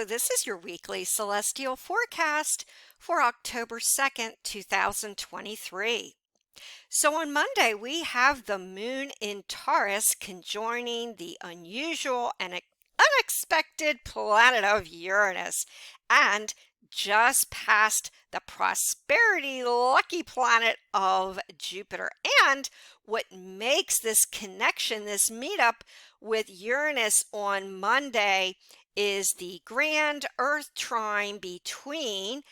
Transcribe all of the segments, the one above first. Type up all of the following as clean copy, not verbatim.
Hello, this is your weekly celestial forecast for October 2nd, 2023. So on Monday, we have the moon in Taurus conjoining the unusual and unexpected planet of Uranus, and just past the prosperity lucky planet of Jupiter. And what makes this connection, this meetup with Uranus on Monday, is the grand Earth trine between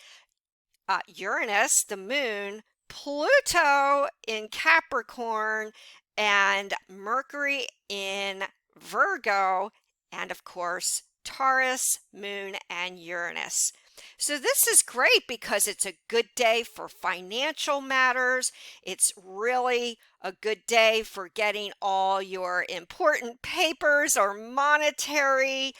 Uranus, the moon, Pluto in Capricorn, and Mercury in Virgo, and of course, Taurus, moon, and Uranus. So this is great because it's a good day for financial matters. It's really a good day for getting all your important papers or monetary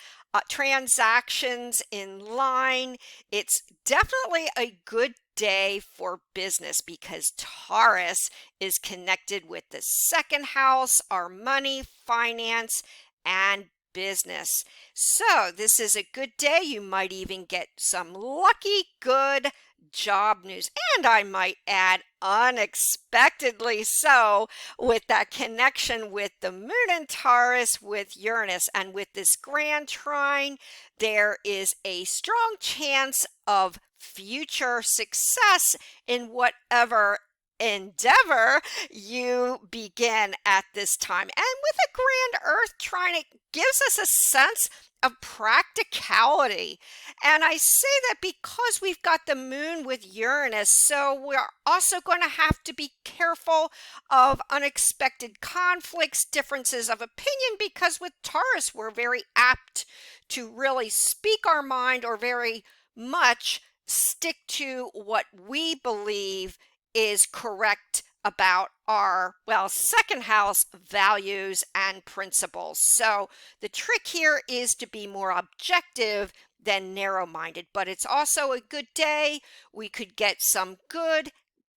transactions in line. It's definitely a good day for business because Taurus is connected with the second house, our money, finance, and business. So this is a good day. You might even get some lucky good job news, and I might add unexpectedly so, with that connection with the moon and Taurus with Uranus. And with this grand trine, there is a strong chance of future success in whatever endeavor you begin at this time. And with a grand Earth trine, it gives us a sense of practicality. And I say that because we've got the moon with Uranus, so we're also going to have to be careful of unexpected conflicts, differences of opinion, because with Taurus, we're very apt to really speak our mind or very much stick to what we believe is correct about our, well, second house values and principles. So the trick here is to be more objective than narrow-minded, but it's also a good day. We could get some good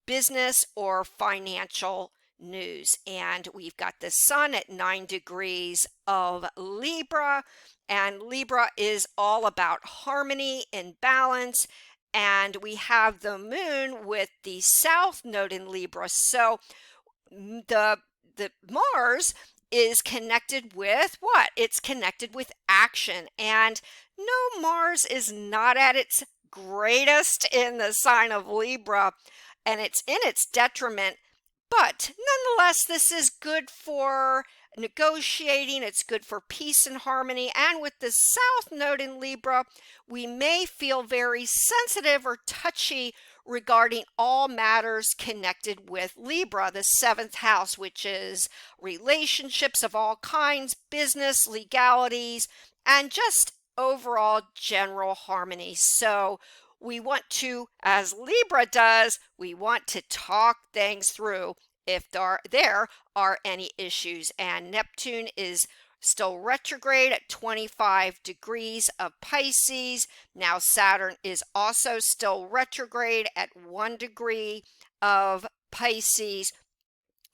business or financial news. And we've got the sun at 9 degrees of Libra, and Libra is all about harmony and balance. And we have the moon with the south node in Libra. So the Mars is connected with what? It's connected with action. And no, Mars is not at its greatest in the sign of Libra, and it's in its detriment. But nonetheless, this is good for negotiating. It's good for peace and harmony. And with the south node in Libra, we may feel very sensitive or touchy regarding all matters connected with Libra, the seventh house, which is relationships of all kinds, business, legalities, and just overall general harmony. So we want to, as Libra does, we want to talk things through if there are any issues. And Neptune is still retrograde at 25 degrees of Pisces. Now Saturn is also still retrograde at 1 degree of Pisces.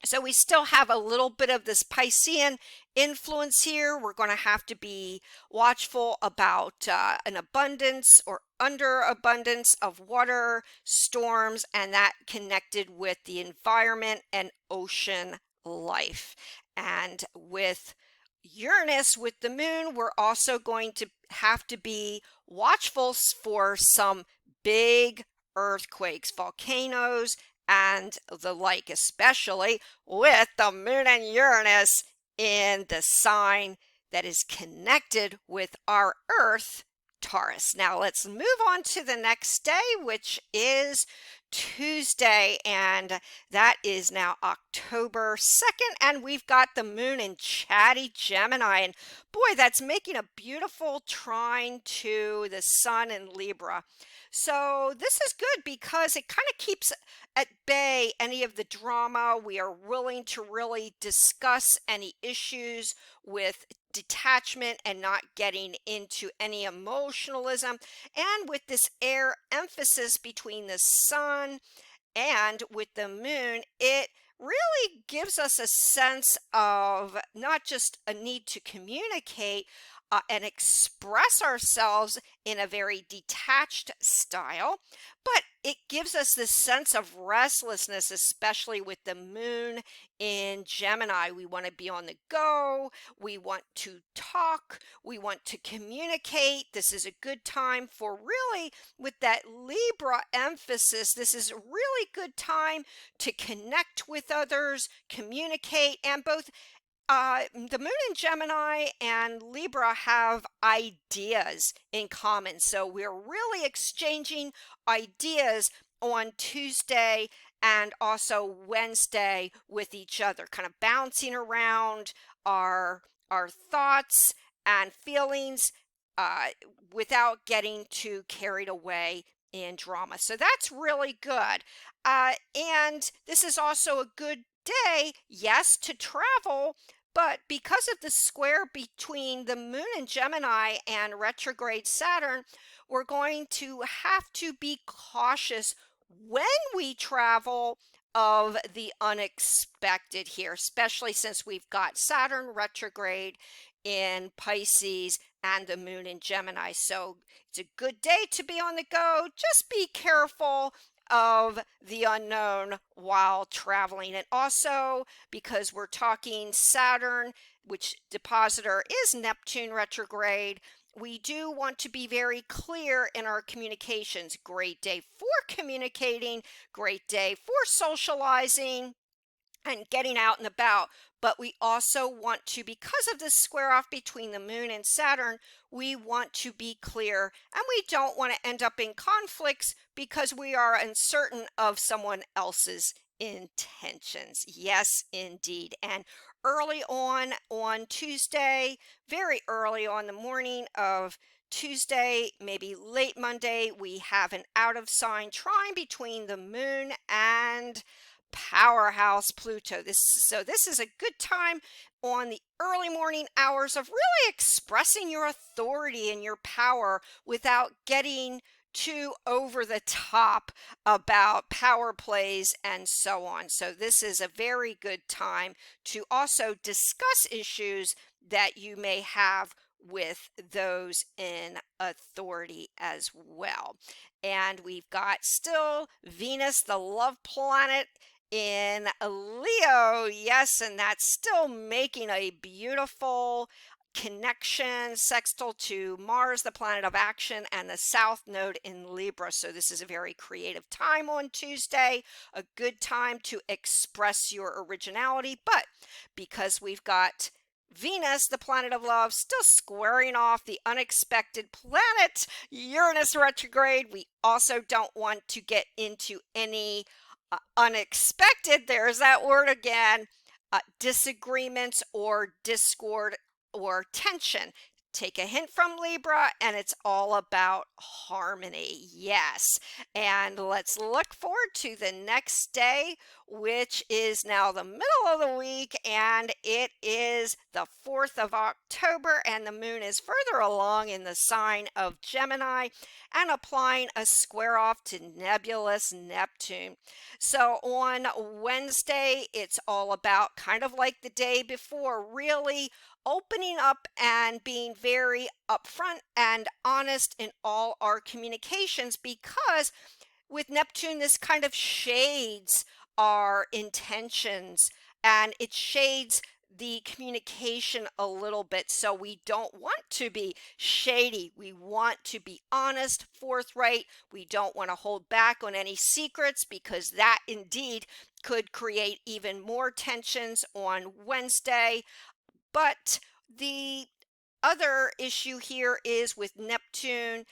So we still have a little bit of this Piscean influence here. We're going to have to be watchful about an abundance or underabundance of water, storms, and that connected with the environment and ocean life. And with Uranus, with the moon, we're also going to have to be watchful for some big earthquakes, volcanoes, and the like, especially with the moon and Uranus in the sign that is connected with our Earth, Taurus. Now let's move on to the next day, which is Tuesday, and that is now October 2nd, and we've got the moon in chatty Gemini, and boy, that's making a beautiful trine to the sun in Libra. So this is good because it kind of keeps at bay any of the drama. We are willing to really discuss any issues with detachment and not getting into any emotionalism. And with this air emphasis between the sun and with the moon, it really gives us a sense of not just a need to communicate, and express ourselves in a very detached style, but it gives us this sense of restlessness, especially with the moon in Gemini. We want to be on the go, we want to talk, we want to communicate. This is a good time for really, with that Libra emphasis, this is a really good time to connect with others, communicate, and both the moon in Gemini and Libra have ideas in common. So we're really exchanging ideas on Tuesday and also Wednesday with each other, kind of bouncing around our thoughts and feelings uh, without getting too carried away in drama. So that's really good. And this is also a good day, yes, to travel, but because of the square between the moon in Gemini and retrograde Saturn, we're going to have to be cautious when we travel of the unexpected here, especially since we've got Saturn retrograde in Pisces and the moon in Gemini. So it's a good day to be on the go. Just be careful of the unknown while traveling. And also, because we're talking Saturn, which depositor is Neptune retrograde, we do want to be very clear in our communications. Great day for communicating, great day for socializing and getting out and about. But we also want to, because of this square off between the moon and Saturn, we want to be clear, and we don't want to end up in conflicts because we are uncertain of someone else's intentions. Yes, indeed. And early on Tuesday, very early on the morning of Tuesday, maybe late Monday, we have an out of sign trine between the moon and powerhouse Pluto. This is a good time on the early morning hours of really expressing your authority and your power without getting too over the top about power plays and so on. So this is a very good time to also discuss issues that you may have with those in authority as well. And we've got still Venus, the love planet, in Leo, yes, and that's still making a beautiful connection, sextile to Mars, the planet of action, and the South Node in Libra. So this is a very creative time on Tuesday, a good time to express your originality. But because we've got Venus, the planet of love, still squaring off the unexpected planet, Uranus retrograde, we also don't want to get into any unexpected, there's that word again, disagreements or discord or tension. Take a hint from Libra, and it's all about harmony. Yes. And let's look forward to the next day, which is now the middle of the week, and it is the 4th of October, and the moon is further along in the sign of Gemini and applying a square off to nebulous Neptune. So on Wednesday, it's all about, kind of like the day before, really opening up and being very upfront and honest in all our communications, because with Neptune, this kind of shades our intentions and it shades the communication a little bit. So we don't want to be shady. We want to be honest, forthright. We don't want to hold back on any secrets, because that indeed could create even more tensions on Wednesday. But the other issue here is with Neptune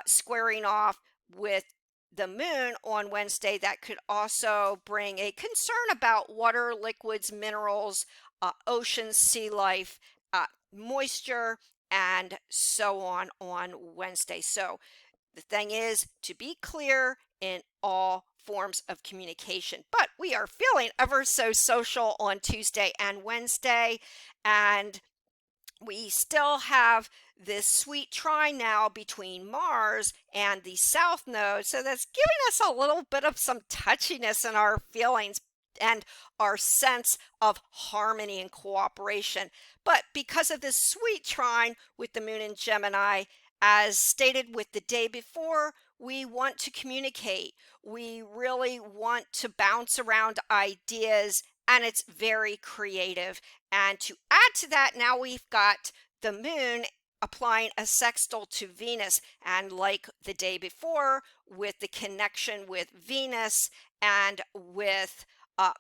squaring off with the moon on Wednesday, that could also bring a concern about water, liquids, minerals, oceans, sea life, moisture, and so on Wednesday. So the thing is to be clear in all forms of communication. But we are feeling ever so social on Tuesday and Wednesday, and we still have this sweet trine now between Mars and the South Node. So that's giving us a little bit of some touchiness in our feelings. and our sense of harmony and cooperation. But because of this sweet trine with the moon in Gemini, as stated with the day before, we want to communicate. We really want to bounce around ideas, and it's very creative. And to add to that, now we've got the moon applying a sextile to Venus. And like the day before, with the connection with Venus and with uh,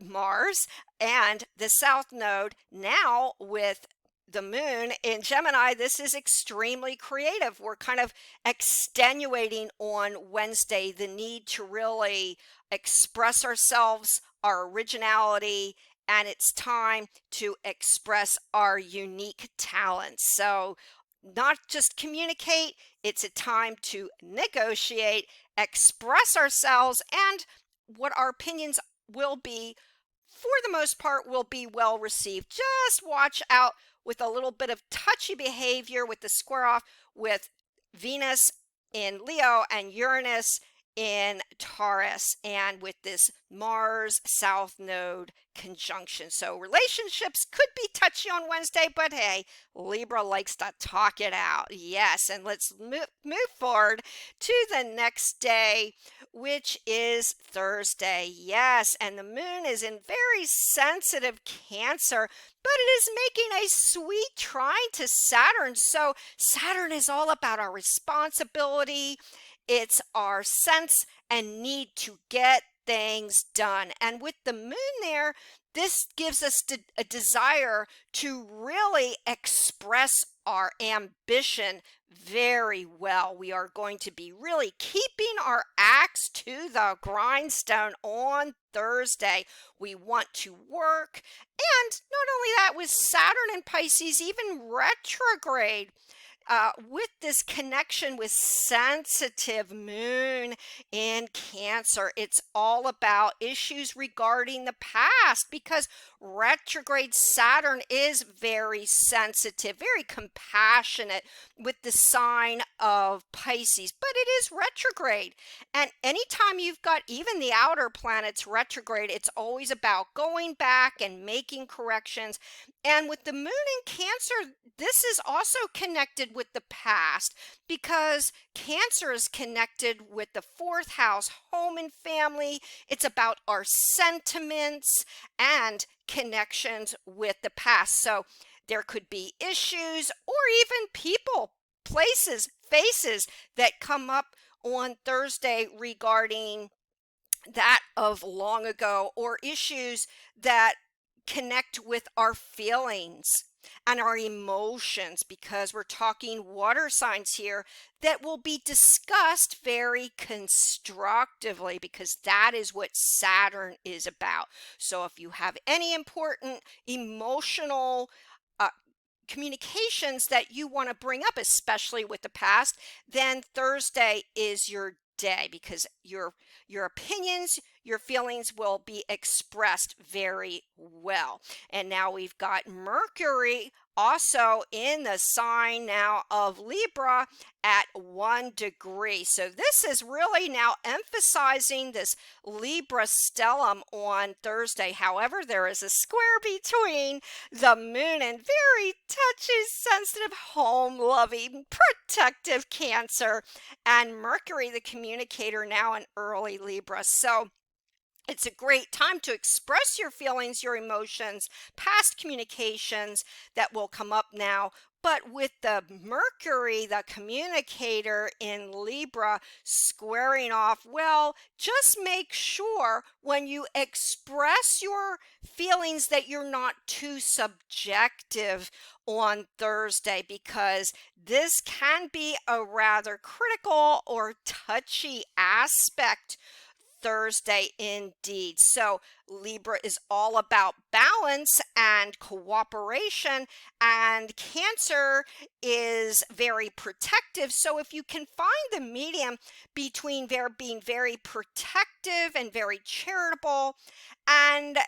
Mars and the South Node, now with the moon in Gemini, this is extremely creative. We're kind of extenuating on Wednesday the need to really express ourselves, our originality, and it's time to express our unique talents. So, not just communicate, it's a time to negotiate, express ourselves, and what our opinions will be, for the most part, will be well received. Just watch out with a little bit of touchy behavior with the square off with Venus in Leo and Uranus in Taurus, and with this Mars South Node conjunction. So relationships could be touchy on Wednesday, but hey, Libra likes to talk it out. Yes, and let's move forward to the next day, which is Thursday. Yes, and the moon is in very sensitive Cancer, but it is making a sweet trine to Saturn. So Saturn is all about our responsibility. It's our sense and need to get things done. And with the moon there, this gives us a desire to really express our ambition very well. We are going to be really keeping our axe to the grindstone on Thursday. We want to work. And not only that, with Saturn in Pisces, even retrograde, with this connection with sensitive moon in Cancer, it's all about issues regarding the past, because retrograde Saturn is very sensitive, very compassionate with the sign of Pisces, but it is retrograde. And anytime you've got even the outer planets retrograde, it's always about going back and making corrections. And with the moon in Cancer, this is also connected with the past, because Cancer is connected with the fourth house, home and family. It's about our sentiments and connections with the past. So there could be issues or even people, places, faces that come up on Thursday regarding that of long ago, or issues that connect with our feelings and our emotions, because we're talking water signs here, that will be discussed very constructively, because that is what Saturn is about. So if you have any important emotional uh, communications that you want to bring up, especially with the past, then Thursday is your day, because your opinions, your feelings will be expressed very well. And now we've got Mercury also in the sign now of Libra at 1 degree. So this is really now emphasizing this Libra stellium on Thursday. However, there is a square between the moon and very touchy, sensitive, home-loving, protective Cancer, and Mercury, the communicator, now in early Libra. So it's a great time to express your feelings, your emotions, past communications that will come up now. But with the Mercury, the communicator in Libra, squaring off, well, just make sure when you express your feelings that you're not too subjective on Thursday, because this can be a rather critical or touchy aspect Thursday indeed. So Libra is all about balance and cooperation, and Cancer is very protective. So if you can find the medium between being very protective and very charitable, and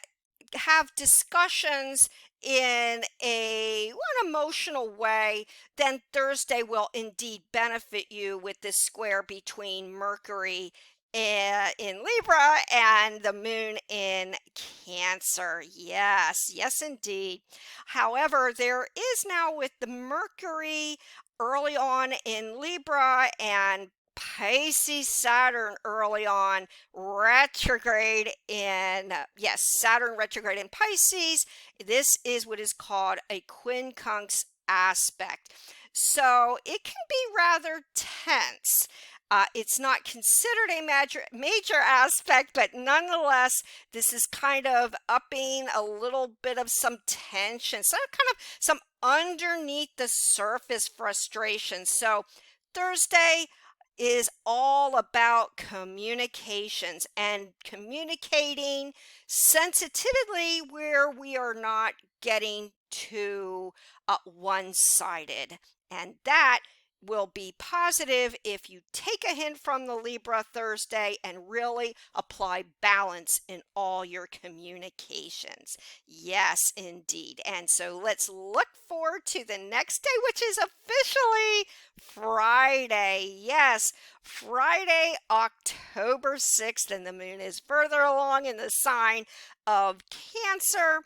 have discussions in one emotional way, then Thursday will indeed benefit you with this square between Mercury in Libra and the moon in Cancer. Yes, yes, indeed. However, there is now with the Mercury early on in Libra and Pisces Saturn early on retrograde in, yes, Saturn retrograde in Pisces. This is what is called a quincunx aspect. So it can be rather tense. It's not considered a major aspect, but nonetheless, this is kind of upping a little bit of some tension, some underneath the surface frustration. So Thursday is all about communications and communicating sensitively where we are not getting too one-sided. And that will be positive if you take a hint from the Libra Thursday and really apply balance in all your communications. Yes, indeed. And so let's look forward to the next day, which is officially Friday. Yes, Friday, October 6th, and the moon is further along in the sign of Cancer.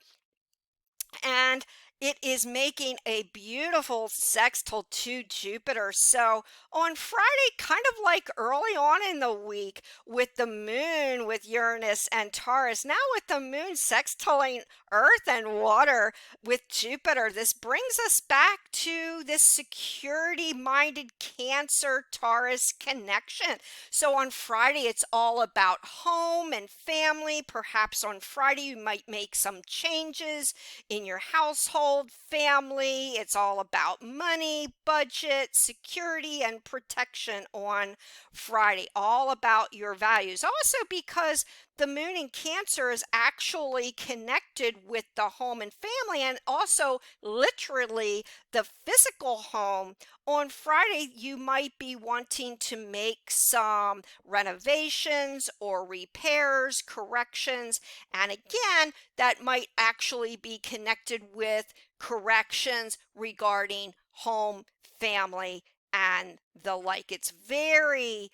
And it is making a beautiful sextile to Jupiter. So on Friday, kind of like early on in the week with the moon with Uranus and Taurus, now with the moon sextiling Earth and water with Jupiter, this brings us back to this security-minded Cancer-Taurus connection. So on Friday, it's all about home and family. Perhaps on Friday, you might make some changes in your household, family. It's all about money, budget, security, and protection on Friday. All about your values. Also, because the moon in Cancer is actually connected with the home and family, and also literally the physical home. On Friday, you might be wanting to make some renovations or repairs, corrections, and again, that might actually be connected with corrections regarding home, family, and the like. It's very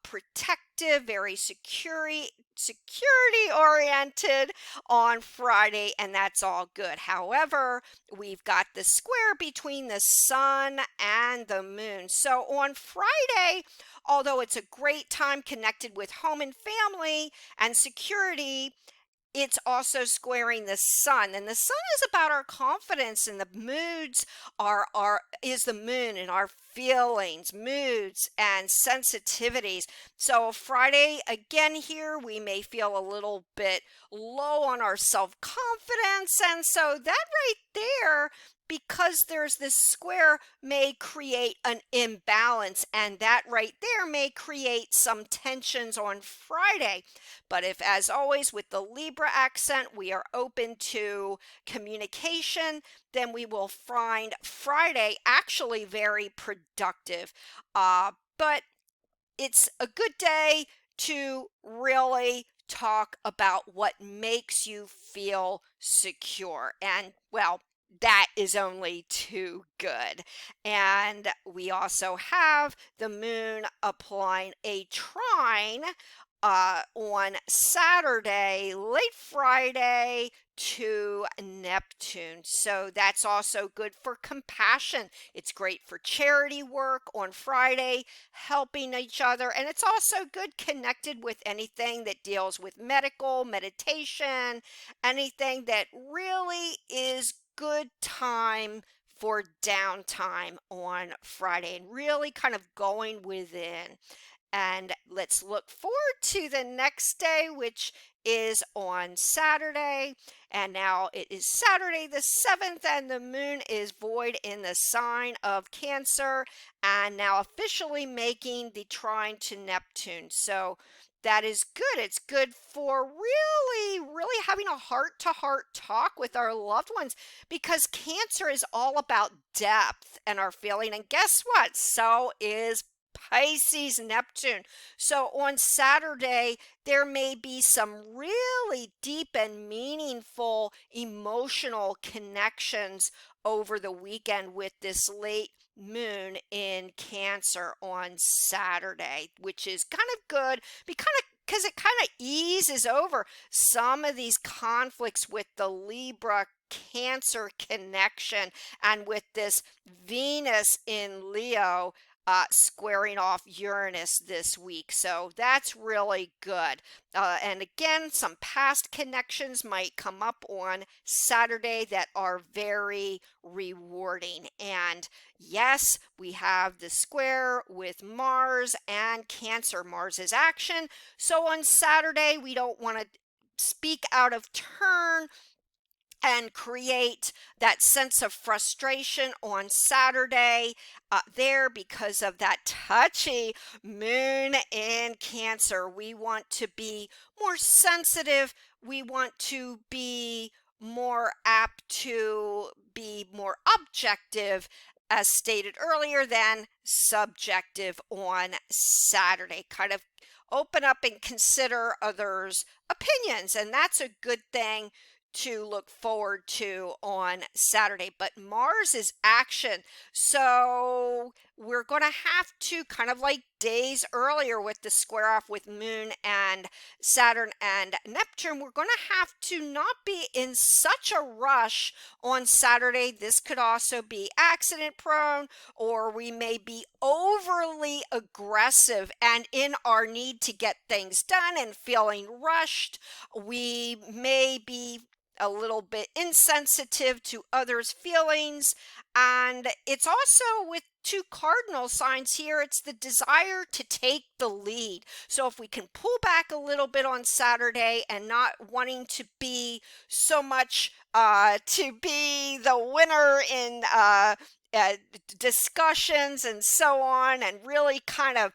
protective, very security oriented on Friday, and that's all good. However, we've got the square between the sun and the moon. So on Friday, although it's a great time connected with home and family and security, it's also squaring the sun, and the sun is about our confidence, and the moods is the moon and our feelings, moods, and sensitivities. So Friday again here we may feel a little bit low on our self-confidence, and so that right there, because there's this square, may create an imbalance, and that right there may create some tensions on Friday. But if, as always, with the Libra accent, we are open to communication, then we will find Friday actually very productive. But it's a good day to really talk about what makes you feel secure. And well, that is only too good. And we also have the moon applying a trine on Saturday, late Friday to Neptune. So that's also good for compassion. It's great for charity work on Friday, helping each other. And it's also good connected with anything that deals with medical, meditation, anything that really is good time for downtime on Friday and really kind of going within. And let's look forward to the next day, which is on Saturday. And now it is Saturday the 7th, and the moon is void in the sign of Cancer, and now officially making the trine to Neptune. So that is good. It's good for really having a heart-to-heart talk with our loved ones, because Cancer is all about depth and our feeling. And guess what? So is Pisces Neptune. So on Saturday, there may be some really deep and meaningful emotional connections over the weekend with this late moon in Cancer on Saturday, which is kind of good because it kind of eases over some of these conflicts with the Libra Cancer connection and with this Venus in Leo squaring off Uranus this week. So that's really good. And again, some past connections might come up on Saturday that are very rewarding. And yes, we have the square with Mars and Cancer. Mars is action. So on Saturday, we don't want to speak out of turn and create that sense of frustration on Saturday there because of that touchy moon in Cancer. We want to be more sensitive. We want to be more apt to be more objective, as stated earlier, than subjective on Saturday. Kind of open up and consider others' opinions, and that's a good thing to look forward to on Saturday. But Mars is action, so we're going to have to, kind of like days earlier with the square off with Moon and Saturn and Neptune, we're going to have to not be in such a rush on Saturday. This could also be accident prone, or we may be overly aggressive and in our need to get things done and feeling rushed. We may be a little bit insensitive to others' feelings. And it's also with two cardinal signs here, it's the desire to take the lead. So if we can pull back a little bit on Saturday and not wanting to be so much to be the winner in discussions and so on, and really kind of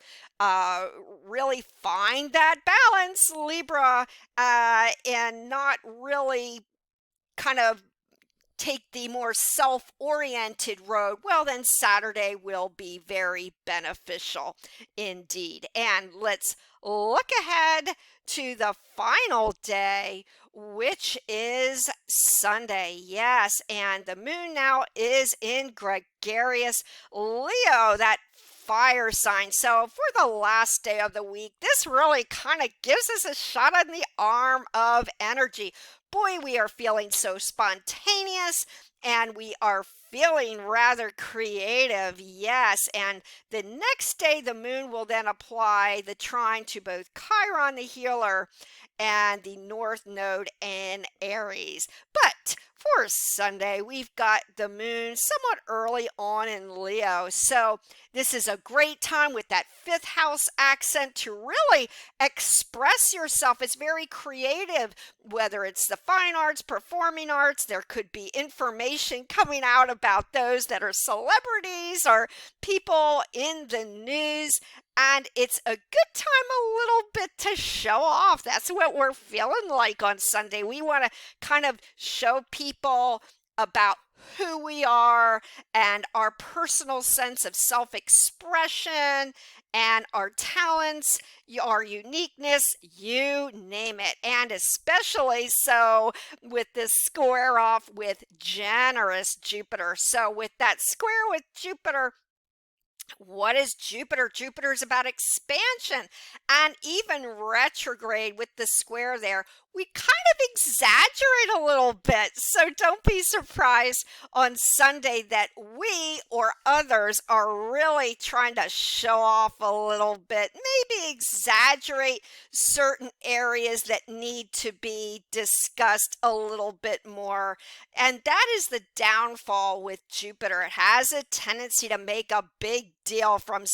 really find that balance, Libra, and not really kind of take the more self-oriented road, well, then Saturday will be very beneficial indeed. And let's look ahead to the final day, which is Sunday. Yes, and the moon now is in gregarious Leo, that fire sign. So for the last day of the week, this really kind of gives us a shot in the arm of energy. Boy, we are feeling so spontaneous and we are feeling rather creative. Yes, and the next day the moon will then apply the trine to both Chiron the healer and the North Node in Aries. But for Sunday, we've got the moon somewhat early on in Leo. So this is a great time with that fifth house accent to really express yourself. It's very creative, whether it's the fine arts, performing arts. There could be information coming out about those that are celebrities or people in the news. And it's a good time a little bit to show off. That's what we're feeling like on Sunday. We want to kind of show people about who we are and our personal sense of self-expression and our talents, our uniqueness, you name it. And especially so with this square off with generous Jupiter. So with that square with Jupiter, what is Jupiter? Jupiter is about expansion, and even retrograde with the square there. We kind of exaggerate a little bit, so don't be surprised on Sunday that we or others are really trying to show off a little bit, maybe exaggerate certain areas that need to be discussed a little bit more. And that is the downfall with Jupiter. It has a tendency to make a big deal from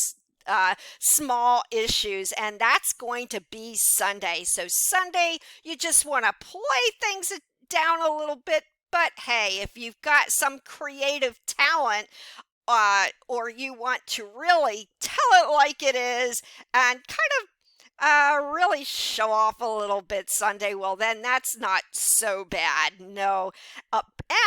small issues, and that's going to be Sunday. So Sunday, you just want to play things down a little bit. But hey, if you've got some creative talent, or you want to really tell it like it is and kind of really show off a little bit Sunday, well, then that's not so bad. No. Uh,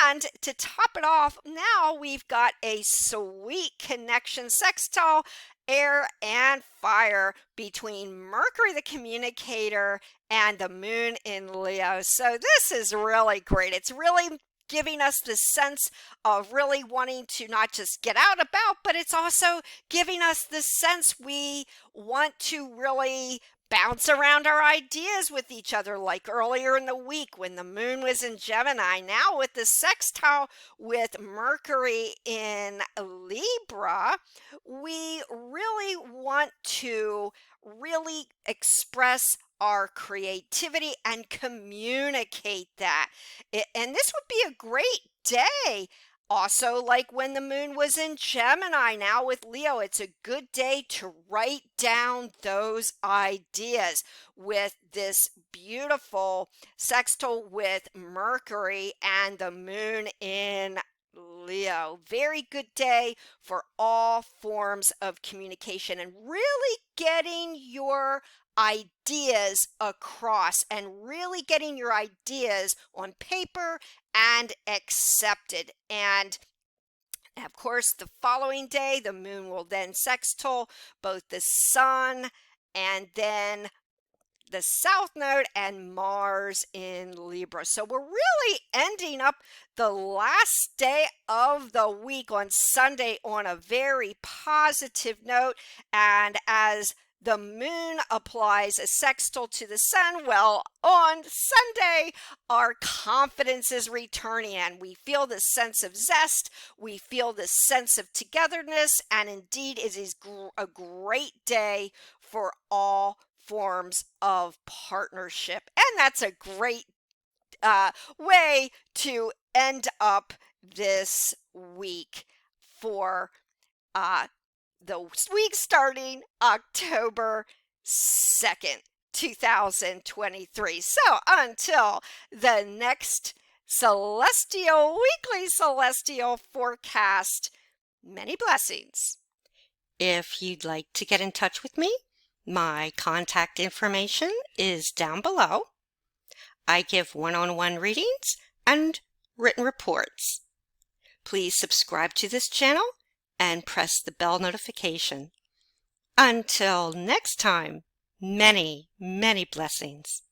and to top it off, now we've got a sweet connection sextile, air and fire between Mercury, the communicator, and the moon in Leo. So this is really great. It's really giving us the sense of really wanting to not just get out about, but it's also giving us the sense we want to really bounce around our ideas with each other, like earlier in the week when the moon was in Gemini. Now with the sextile with Mercury in Libra, we really want to really express our creativity and communicate that. And this would be a great day. Also, like when the moon was in Gemini, now with Leo, it's a good day to write down those ideas with this beautiful sextile with Mercury and the moon in Leo. Very good day for all forms of communication and really getting your ideas across and really getting your ideas on paper and accepted. And of course, the following day, the moon will then sextile both the sun and then the South Node and Mars in Libra. So we're really ending up the last day of the week on Sunday on a very positive note. And as the moon applies a sextile to the sun, well, on Sunday, our confidence is returning and we feel this sense of zest, we feel this sense of togetherness, and indeed it is a great day for all forms of partnership. And that's a great way to end up this week for the week starting October 2nd, 2023. So until the next weekly celestial forecast, many blessings. If you'd like to get in touch with me, my contact information is down below. I give one-on-one readings and written reports. Please subscribe to this channel and press the bell notification. Until next time, many, many blessings.